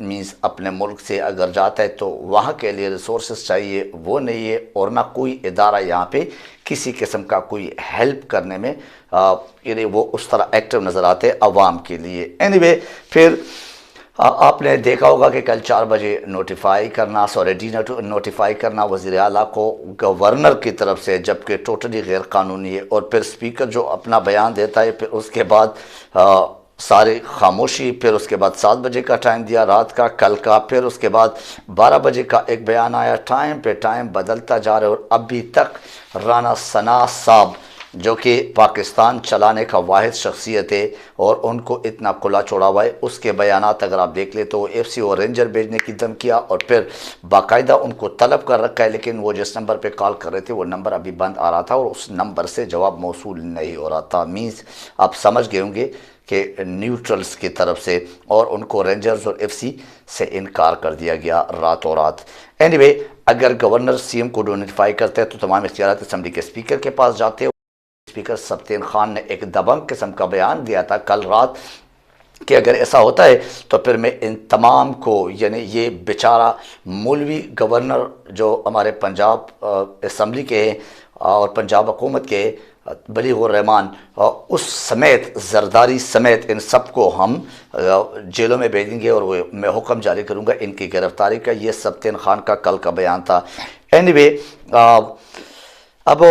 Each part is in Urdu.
مینس اپنے ملک سے اگر جاتا ہے تو وہاں کے لیے ریسورسز چاہیے، وہ نہیں ہے، اور نہ کوئی ادارہ یہاں پہ کسی قسم کا کوئی ہیلپ کرنے میں یعنی وہ اس طرح ایکٹیو نظر آتے عوام کے لیے۔ اینی وے پھر آپ نے دیکھا ہوگا کہ کل 4 بجے نوٹیفائی کرنا وزیر اعلیٰ کو گورنر کی طرف سے، جبکہ ٹوٹلی غیر قانونی ہے، اور پھر اسپیکر جو اپنا بیان دیتا ہے، پھر اس کے بعد سارے خاموشی، پھر اس کے بعد 7 بجے کا ٹائم دیا رات کا کل کا، پھر اس کے بعد 12 بجے کا ایک بیان آیا، ٹائم پہ ٹائم بدلتا جا رہا ہے، اور ابھی تک رانا ثنا صاحب جو کہ پاکستان چلانے کا واحد شخصیت ہے اور ان کو اتنا کھلا چھوڑا ہوا ہے، اس کے بیانات اگر آپ دیکھ لیں تو ایف سی اور رینجر بھیجنے کی دھمکیاں، اور پھر باقاعدہ ان کو طلب کر رکھا ہے، لیکن وہ جس نمبر پہ کال کر رہے تھے وہ نمبر ابھی بند آ رہا تھا اور اس نمبر سے جواب موصول نہیں ہو رہا تھا۔ مینس آپ سمجھ گئے ہوں گے کہ نیوٹرلز کی طرف سے، اور ان کو رینجرز اور ایف سی سے انکار کر دیا گیا راتوں رات۔ اینی وے اگر گورنر سی ایم کو نوٹیفائی کرتے ہیں تو تمام اختیارات اسمبلی کے اسپیکر کے پاس جاتے ہیں۔ اسپیکر سبطین خان نے ایک دبنگ قسم کا بیان دیا تھا کل رات کہ اگر ایسا ہوتا ہے تو پھر میں ان تمام کو، یعنی یہ بیچارہ مولوی گورنر جو ہمارے پنجاب اسمبلی کے ہیں اور پنجاب حکومت کے بلیغ الرحمان، اس سمیت زرداری سمیت ان سب کو ہم جیلوں میں بھیجیں گے، اور وہ میں حکم جاری کروں گا ان کی گرفتاری کا۔ یہ سبطین خان کا کل کا بیان تھا۔ اینی وے اب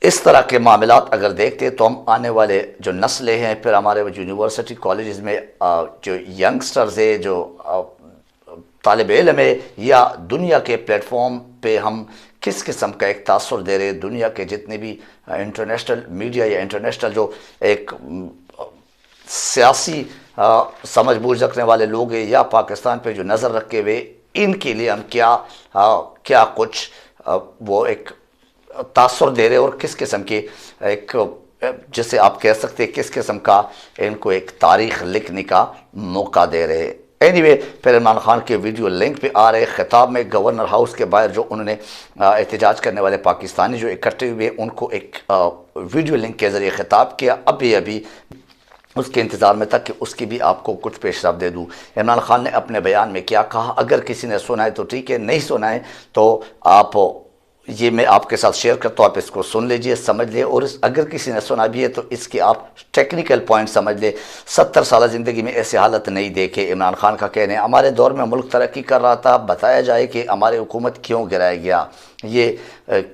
اس طرح کے معاملات اگر دیکھتے تو ہم آنے والے جو نسلیں ہیں، پھر ہمارے یونیورسٹی کالجز میں جو ینگسٹرز ہیں، جو طالب علم ہے، یا دنیا کے پلیٹ فارم پہ ہم کس قسم کا ایک تاثر دے رہے ہیں، دنیا کے جتنے بھی انٹرنیشنل میڈیا یا انٹرنیشنل جو ایک سیاسی سمجھ بوجھ رکھنے والے لوگ ہیں، یا پاکستان پہ جو نظر رکھے ہوئے، ان کے لیے ہم کیا کچھ وہ ایک تاثر دے رہے، اور کس قسم کی ایک جسے آپ کہہ سکتے ہیں کس قسم کا ان کو ایک تاریخ لکھنے کا موقع دے رہے۔ اینی وے پھر عمران خان کے ویڈیو لنک پہ آ رہے خطاب میں گورنر ہاؤس کے باہر جو انہوں نے احتجاج کرنے والے پاکستانی جو اکٹھے ہوئے ان کو ایک ویڈیو لنک کے ذریعے خطاب کیا۔ ابھی اس کے انتظار میں تھا کہ اس کی بھی آپ کو کچھ پیش رفت دے دوں۔ عمران خان نے اپنے بیان میں کیا کہا، اگر کسی نے سنا ہے تو ٹھیک ہے، نہیں سنا ہے تو آپ یہ میں آپ کے ساتھ شیئر کرتا ہوں، آپ اس کو سن لیجئے، سمجھ لیں، اور اگر کسی نے سنا بھی ہے تو اس کے آپ ٹیکنیکل پوائنٹ سمجھ لیں۔ 70 سالہ زندگی میں ایسے حالت نہیں دیکھے۔ عمران خان کا کہنا ہے ہمارے دور میں ملک ترقی کر رہا تھا، بتایا جائے کہ ہماری حکومت کیوں گرایا گیا۔ یہ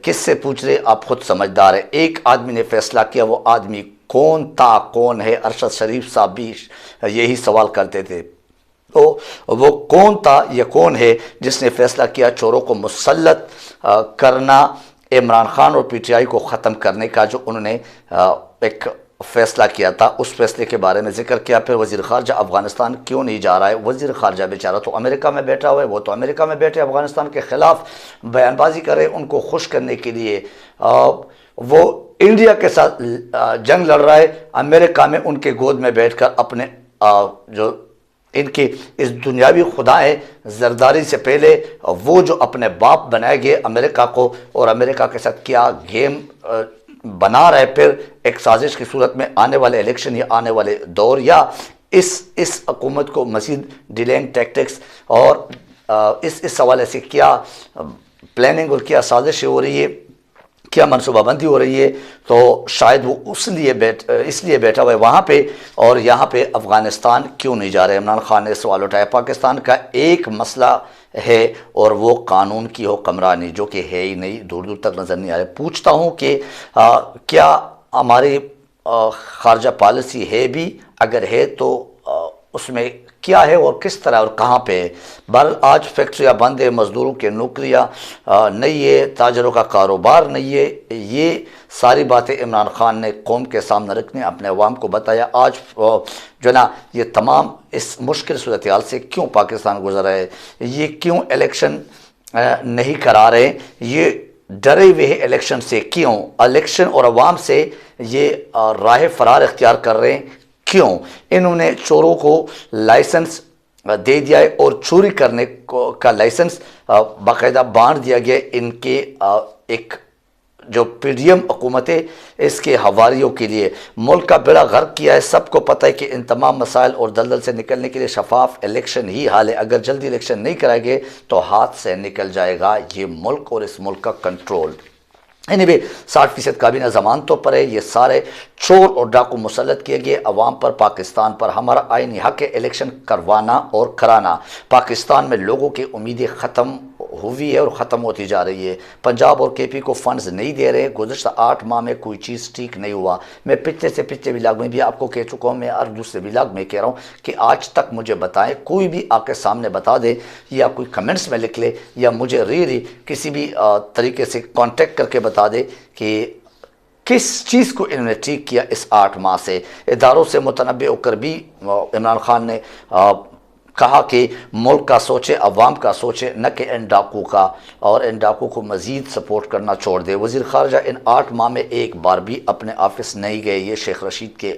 کس سے پوچھ رہے، آپ خود سمجھدار ہیں۔ ایک آدمی نے فیصلہ کیا، وہ آدمی کون تھا، کون ہے؟ ارشد شریف صاحب بھی یہی سوال کرتے تھے، تو وہ کون تھا یا کون ہے جس نے فیصلہ کیا چوروں کو مسلط کرنا، عمران خان اور پی ٹی آئی کو ختم کرنے کا جو انہوں نے ایک فیصلہ کیا تھا، اس فیصلے کے بارے میں ذکر کیا۔ پھر وزیر خارجہ افغانستان کیوں نہیں جا رہا ہے؟ وزیر خارجہ بیچارہ تو امریکہ میں بیٹھا ہوا ہے، وہ تو امریکہ میں بیٹھے افغانستان کے خلاف بیان بازی کرے ان کو خوش کرنے کے لیے۔ وہ انڈیا کے ساتھ جنگ لڑ رہا ہے، امریکہ میں ان کے گود میں بیٹھ کر اپنے جو ان کی اس دنیاوی خدا ہے زرداری سے پہلے وہ جو اپنے باپ بنائے گئے امریکہ کو، اور امریکہ کے ساتھ کیا گیم بنا رہے، پھر ایک سازش کی صورت میں آنے والے الیکشن یا آنے والے دور، یا اس حکومت کو مزید ڈیلینگ ٹیکٹکس اور اس حوالے سے کیا پلاننگ اور کیا سازش ہو رہی ہے، کیا منصوبہ بندی ہو رہی ہے، تو شاید وہ اس لیے بیٹھا ہوا ہے وہاں پہ، اور یہاں پہ افغانستان کیوں نہیں جا رہے؟ عمران خان نے سوال اٹھایا۔ پاکستان کا ایک مسئلہ ہے اور وہ قانون کی حکمرانی، جو کہ ہے ہی نہیں، دور دور تک نظر نہیں آ رہے۔ پوچھتا ہوں کہ کیا ہماری خارجہ پالیسی ہے بھی؟ اگر ہے تو اس میں کیا ہے اور کس طرح اور کہاں پہ ہے؟ بہرحال آج فیکٹریاں بند ہے، مزدوروں کے نوکریاں نہیں ہے، تاجروں کا کاروبار نہیں ہے۔ یہ ساری باتیں عمران خان نے قوم کے سامنے رکھنے، اپنے عوام کو بتایا۔ آج جو نا یہ تمام اس مشکل صورتحال سے کیوں پاکستان گزر رہا ہے، یہ کیوں الیکشن نہیں کرا رہے، یہ ڈرے ہوئے ہیں الیکشن سے، کیوں الیکشن اور عوام سے یہ راہ فرار اختیار کر رہے ہیں، کیوں؟ انہوں نے چوروں کو لائسنس دے دیا ہے، اور چوری کرنے کا لائسنس باقاعدہ بانٹ دیا گیا ان کے ایک جو پی ڈی ایم حکومتیں اس کے حواریوں کے لیے ملک کا بیڑا غرق کیا ہے. سب کو پتہ ہے کہ ان تمام مسائل اور دلدل سے نکلنے کے لیے شفاف الیکشن ہی حال ہے. اگر جلدی الیکشن نہیں کرائے گے تو ہاتھ سے نکل جائے گا یہ ملک اور اس ملک کا کنٹرول. بھی 60% کابینہ ضمانتوں پر ہے. یہ سارے چور اور ڈاکو مسلط کیے گئے عوام پر، پاکستان پر. ہمارا آئینی حق ہے الیکشن کروانا اور کرانا. پاکستان میں لوگوں کی امیدیں ختم ہوئی ہے اور ختم ہوتی جا رہی ہے. پنجاب اور کے پی کو فنڈز نہیں دے رہے. گزشتہ 8 ماہ میں کوئی چیز ٹھیک نہیں ہوا. میں پچھلے ولاگ میں بھی آپ کو کہہ چکا ہوں، میں اور دوسرے ولاگ میں کہہ رہا ہوں کہ آج تک مجھے بتائیں، کوئی بھی آ کے سامنے بتا دے یا کوئی کمنٹس میں لکھ لے یا مجھے کسی بھی طریقے سے کانٹیکٹ کر کے بتا دے کہ کس چیز کو انہوں نے ٹھیک کیا اس 8 ماہ سے. اداروں سے متنبع ہو کر بھی عمران خان نے کہا کہ ملک کا سوچے، عوام کا سوچے، نہ کہ ان ڈاکو کا، اور ان ڈاکو کو مزید سپورٹ کرنا چھوڑ دے. وزیر خارجہ ان 8 ماہ میں ایک بار بھی اپنے آفس نہیں گئے. یہ شیخ رشید کے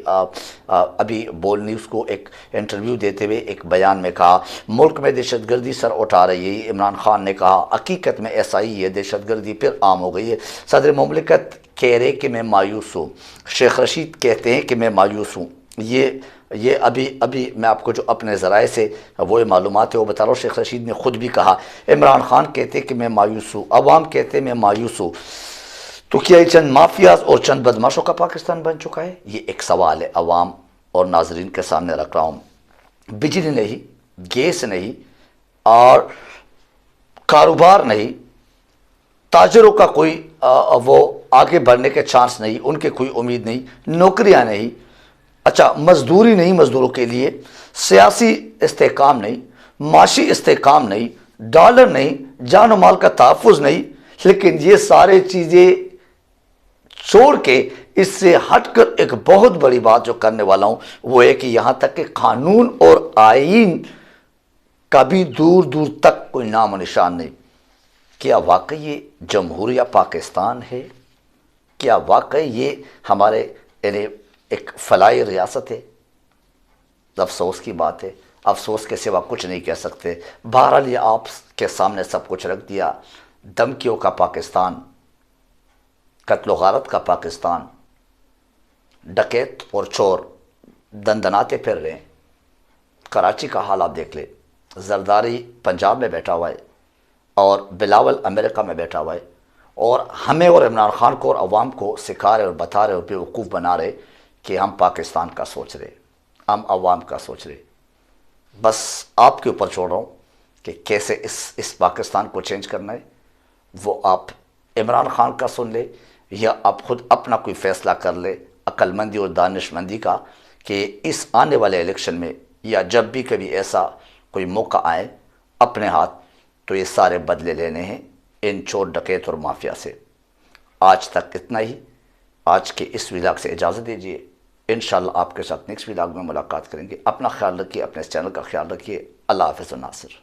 ابھی بول نیوز کو ایک انٹرویو دیتے ہوئے ایک بیان میں کہا ملک میں دہشت گردی سر اٹھا رہی ہے. عمران خان نے کہا حقیقت میں ایسا ہی ہے، دہشت گردی پھر عام ہو گئی ہے. صدر مملکت کہہ رہے کہ میں مایوس ہوں. شیخ رشید کہتے ہیں کہ میں مایوس ہوں. یہ ابھی میں آپ کو جو اپنے ذرائع سے وہ معلومات ہے وہ بتا رہا ہوں. شیخ رشید نے خود بھی کہا. عمران خان کہتے کہ میں مایوس ہوں، عوام کہتے میں مایوس ہوں. تو کیا یہ چند مافیاز اور چند بدماشوں کا پاکستان بن چکا ہے؟ یہ ایک سوال ہے عوام اور ناظرین کے سامنے رکھ رہا ہوں. بجلی نہیں، گیس نہیں، اور کاروبار نہیں، تاجروں کا کوئی وہ آگے بڑھنے کے چانس نہیں، ان کے کوئی امید نہیں، نوکریاں نہیں، اچھا مزدوری نہیں مزدوروں کے لیے، سیاسی استحکام نہیں، معاشی استحکام نہیں، ڈالر نہیں، جان و مال کا تحفظ نہیں. لیکن یہ سارے چیزیں چھوڑ کے اس سے ہٹ کر ایک بہت بڑی بات جو کرنے والا ہوں وہ ہے کہ یہاں تک کہ قانون اور آئین کا بھی دور دور تک کوئی نام و نشان نہیں. کیا واقعی یہ جمہوریہ پاکستان ہے؟ کیا واقعی یہ ہمارے یعنی ایک فلاحی ریاست ہے؟ افسوس کی بات ہے، افسوس کے سوا کچھ نہیں کہہ سکتے. بہرحال یہ آپ کے سامنے سب کچھ رکھ دیا. دھمکیوں کا پاکستان، قتل و غارت کا پاکستان، ڈکیت اور چور دندناتے پھر رہے ہیں. کراچی کا حال آپ دیکھ لیں، زرداری پنجاب میں بیٹھا ہوا ہے اور بلاول امریکہ میں بیٹھا ہوا ہے، اور ہمیں اور عمران خان کو اور عوام کو سکھا رہے اور بتا رہے اور بیوقوف بنا رہے کہ ہم پاکستان کا سوچ رہے، ہم عوام کا سوچ رہے. بس آپ کے اوپر چھوڑ رہا ہوں کہ کیسے اس پاکستان کو چینج کرنا ہے. وہ آپ عمران خان کا سن لے یا آپ خود اپنا کوئی فیصلہ کر لے عقل مندی اور دانش مندی کا کہ اس آنے والے الیکشن میں یا جب بھی کبھی ایسا کوئی موقع آئے اپنے ہاتھ تو یہ سارے بدلے لینے ہیں ان چور ڈکیت اور مافیا سے. آج تک اتنا ہی. آج کے اس ولاگ سے اجازت دیجیے. انشاءاللہ آپ کے ساتھ نیکسٹ ولاگ میں ملاقات کریں گے. اپنا خیال رکھیے، اپنے اس چینل کا خیال رکھیے. اللہ حافظ و ناصر.